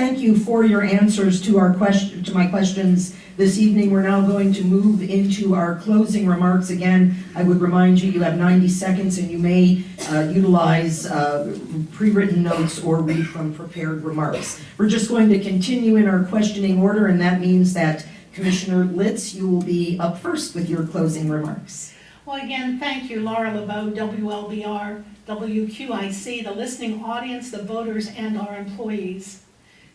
thank you for your answers to my questions this evening. We're now going to move into our closing remarks. Again, I would remind you, you have 90 seconds and you may utilize pre-written notes or read from prepared remarks. We're just going to continue in our questioning order, and that means that Commissioner Litz, you will be up first with your closing remarks. Well, again, thank you, Laura LeBeau, WLBR, WQIC, the listening audience, the voters, and our employees.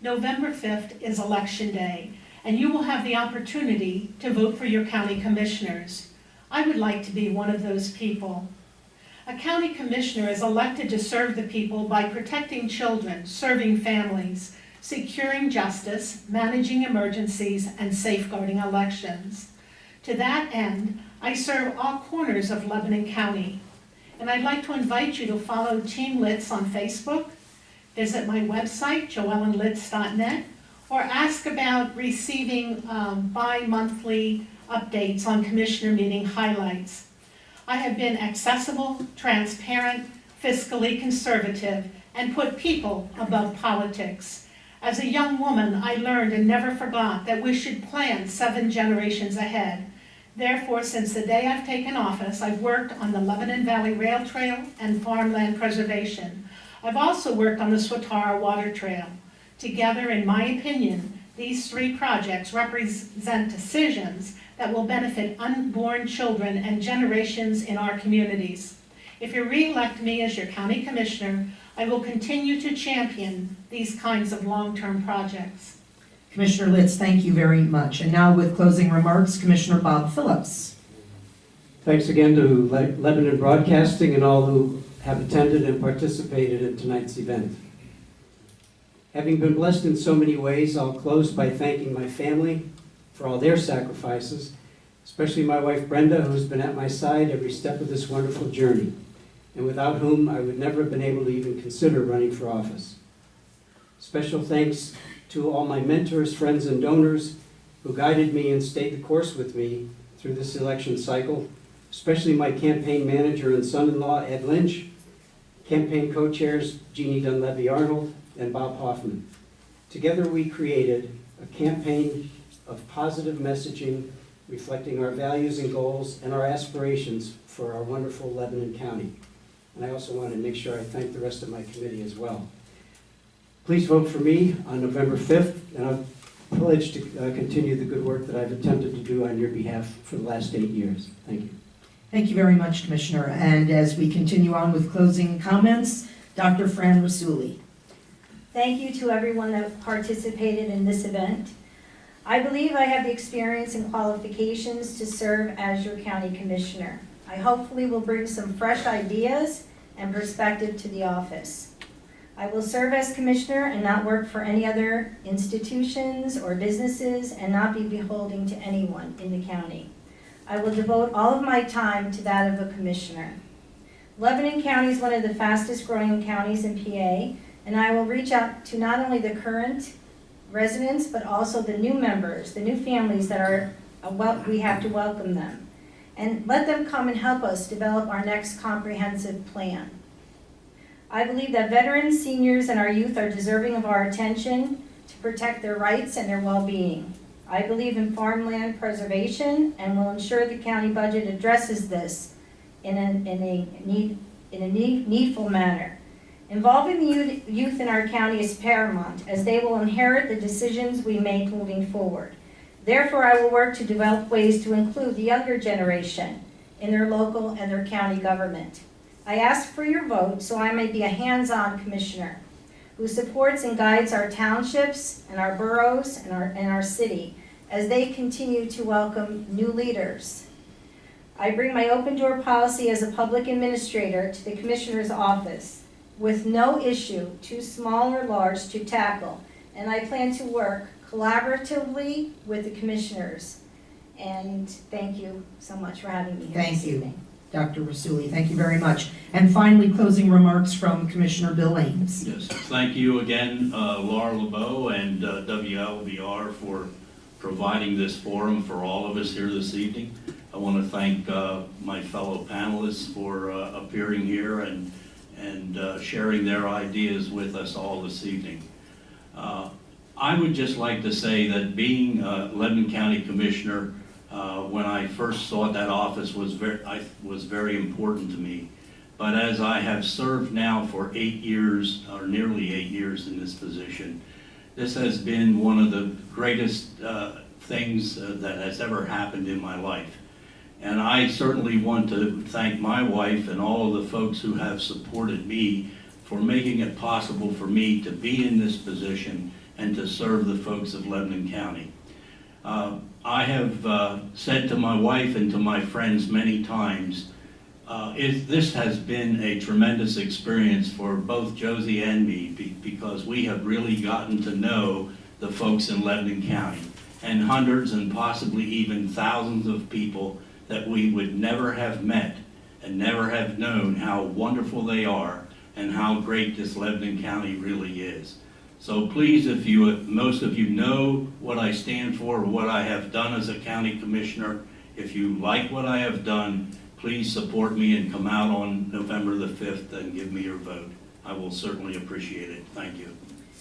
November 5th is Election Day, and you will have the opportunity to vote for your county commissioners. I would like to be one of those people. A county commissioner is elected to serve the people by protecting children, serving families, securing justice, managing emergencies, and safeguarding elections. To that end, I serve all corners of Lebanon County, and I'd like to invite you to follow Team Litz on Facebook, visit my website, joellandlitz.net, or ask about receiving bi-monthly updates on commissioner meeting highlights. I have been accessible, transparent, fiscally conservative, and put people above politics. As a young woman, I learned and never forgot that we should plan 7 generations ahead. Therefore, since the day I've taken office, I've worked on the Lebanon Valley Rail Trail and farmland preservation. I've also worked on the Swatara Water Trail. Together, in my opinion, these 3 projects represent decisions that will benefit unborn children and generations in our communities. If you re-elect me as your county commissioner, I will continue to champion these kinds of long-term projects. Commissioner Litz, thank you very much. And now with closing remarks, Commissioner Bob Phillips. Thanks again to Lebanon Broadcasting and all who have attended and participated in tonight's event. Having been blessed in so many ways, I'll close by thanking my family for all their sacrifices, especially my wife Brenda, who's been at my side every step of this wonderful journey, and without whom I would never have been able to even consider running for office. Special thanks to all my mentors, friends, and donors who guided me and stayed the course with me through this election cycle, especially my campaign manager and son-in-law, Ed Lynch, campaign co-chairs, Jeannie Dunleavy-Arnold, and Bob Hoffman. Together we created a campaign of positive messaging reflecting our values and goals and our aspirations for our wonderful Lebanon County. And I also want to make sure I thank the rest of my committee as well. Please vote for me on November 5th, and I'm pledged to continue the good work that I've attempted to do on your behalf for the last 8 years. Thank you. Thank you very much, Commissioner. And as we continue on with closing comments, Dr. Fran Rassoulli. Thank you to everyone that participated in this event. I believe I have the experience and qualifications to serve as your county commissioner. I hopefully will bring some fresh ideas and perspective to the office. I will serve as commissioner and not work for any other institutions or businesses and not be beholden to anyone in the county. I will devote all of my time to that of a commissioner. Lebanon County is one of the fastest growing counties in PA, and I will reach out to not only the current residents, but also the new members, the new families that are, we have to welcome them. And let them come and help us develop our next comprehensive plan. I believe that veterans, seniors, and our youth are deserving of our attention to protect their rights and their well-being. I believe in farmland preservation and will ensure the county budget addresses this in a needful manner. Involving the youth in our county is paramount, as they will inherit the decisions we make moving forward. Therefore, I will work to develop ways to include the younger generation in their local and their county government. I ask for your vote so I may be a hands-on commissioner who supports and guides our townships and our boroughs and our city as they continue to welcome new leaders. I bring my open door policy as a public administrator to the commissioner's office with no issue too small or large to tackle, and I plan to work collaboratively with the commissioners. And thank you so much for having me here this evening. Dr. Rassoulli, thank you very much. And finally, closing remarks from Commissioner Bill Ames. Yes, thank you again, Laura LeBeau and WLBR for providing this forum for all of us here this evening. I want to thank my fellow panelists for appearing here and sharing their ideas with us all this evening. I would just like to say that being Lebanon County Commissioner, when I first sought that office was very important to me. But as I have served now for 8 years, or nearly 8 years in this position, this has been one of the greatest things that has ever happened in my life. And I certainly want to thank my wife and all of the folks who have supported me for making it possible for me to be in this position and to serve the folks of Lebanon County. I have said to my wife and to my friends many times, this has been a tremendous experience for both Josie and me because we have really gotten to know the folks in Lebanon County and hundreds and possibly even thousands of people that we would never have met and never have known how wonderful they are and how great this Lebanon County really is. So please, if most of you know what I stand for or what I have done as a county commissioner, if you like what I have done, please support me and come out on November the 5th and give me your vote. I will certainly appreciate it. Thank you.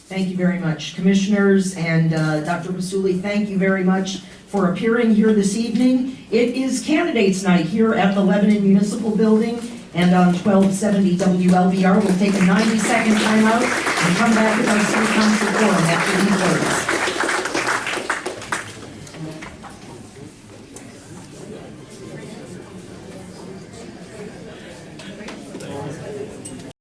Thank you very much. Commissioners and Dr. Rassoulli, thank you very much for appearing here this evening. It is Candidates Night here at the Lebanon Municipal Building and on 1270 WLBR. We'll take a 90-second timeout and come back with our City Council forum after these words.